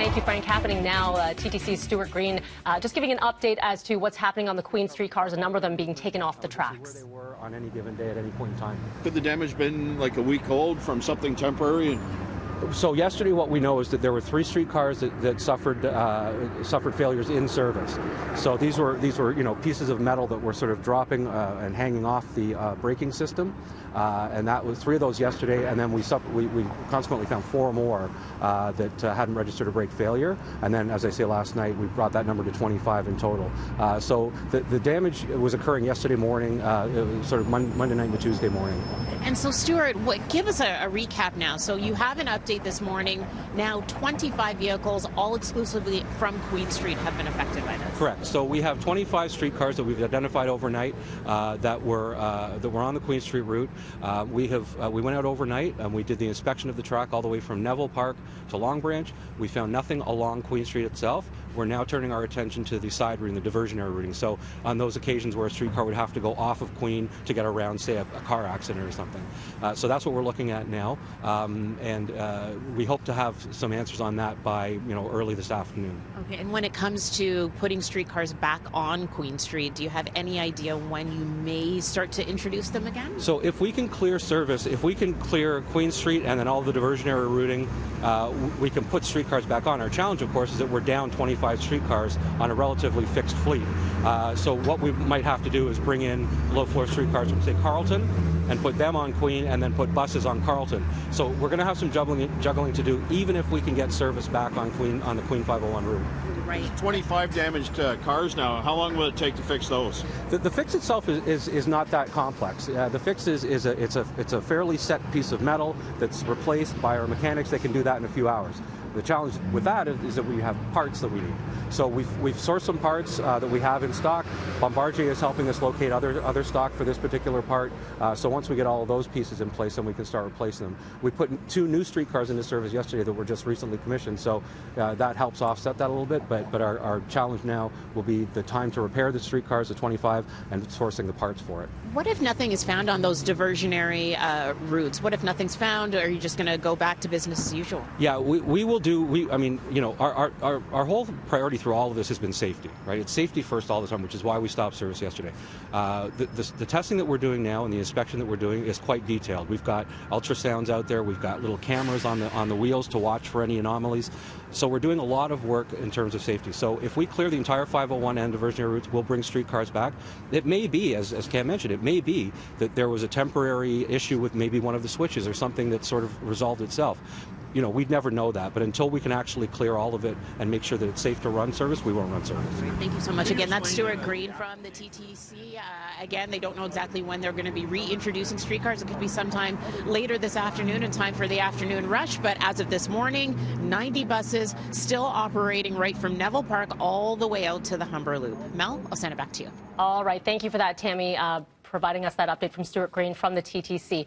Thank you, Frank. Happening now, TTC's Stuart Green just giving an update as to what's happening on the Queen streetcars, a number of them being taken off the tracks. Where they were on any given day at any point in time. Could the damage been like a week old from something temporary? So yesterday what we know is that there were 3 streetcars that suffered failures in service. So these were pieces of metal that were sort of dropping and hanging off the braking system. And that was 3 of those yesterday, and then we consequently found 4 more that hadn't registered a brake failure. And then, as I say, last night we brought that number to 25 in total. So the damage was occurring yesterday morning, sort of Monday night into Tuesday morning. And so, Stuart, give us a recap now. So you have an update this morning. Now 25 vehicles, all exclusively from Queen Street, have been affected by this. Correct. So we have 25 streetcars that we've identified overnight that were on the Queen Street route. We went out overnight and we did the inspection of the track all the way from Neville Park to Long Branch. We found nothing along Queen Street itself. We're now turning our attention to the side routing, the diversionary routing. So on those occasions where a streetcar would have to go off of Queen to get around, say, a car accident or something. So that's what we're looking at now, and we hope to have some answers on that by early this afternoon. Okay. And when it comes to putting streetcars back on Queen Street, do you have any idea when you may start to introduce them again? So if we can clear service, if we can clear Queen Street and then all the diversionary routing, we can put streetcars back on. Our challenge, of course, is that we're down 25 streetcars on a relatively fixed fleet. So what we might have to do is bring in low-floor streetcars from, say, Carleton, and put them on Queen, and then put buses on Carleton. So we're going to have some juggling to do, even if we can get service back on the Queen 501 route. Right. 25 damaged cars now. How long will it take to fix those? The fix itself is not that complex. The fix is a fairly set piece of metal that's replaced by our mechanics. They can do that in a few hours. The challenge with that is that we have parts that we need. So we've sourced some parts that we have in stock. Bombardier is helping us locate other stock for this particular part. So once we get all of those pieces in place, then we can start replacing them. We put 2 new streetcars into service yesterday that were just recently commissioned, so that helps offset that a little bit. But our challenge now will be the time to repair the streetcars, the 25, and sourcing the parts for it. What if nothing is found on those diversionary routes? What if nothing's found? Or are you just going to go back to business as usual? Yeah, we will do. Our whole priority through all of this has been safety, right? It's safety first all the time, which is why we stopped service yesterday. The testing that we're doing now and the inspection that we're doing is quite detailed. We've got ultrasounds out there. We've got little cameras on the wheels to watch for any anomalies. So we're doing a lot of work in terms of safety. So if we clear the entire 501 and diversionary routes, we'll bring streetcars back. It may be, as Cam mentioned, it may be that there was a temporary issue with maybe one of the switches or something that sort of resolved itself. We'd never know that, but until we can actually clear all of it and make sure that it's safe to run service, we won't run service. Thank you so much. Again, that's Stuart Green from the TTC. Again, they don't know exactly when they're going to be reintroducing streetcars. It could be sometime later this afternoon in time for the afternoon rush, but as of this morning, 90 buses still operating right from Neville Park all the way out to the Humber Loop. Mel, I'll send it back to you. All right. Thank you for that, Tammy, providing us that update from Stuart Green from the TTC.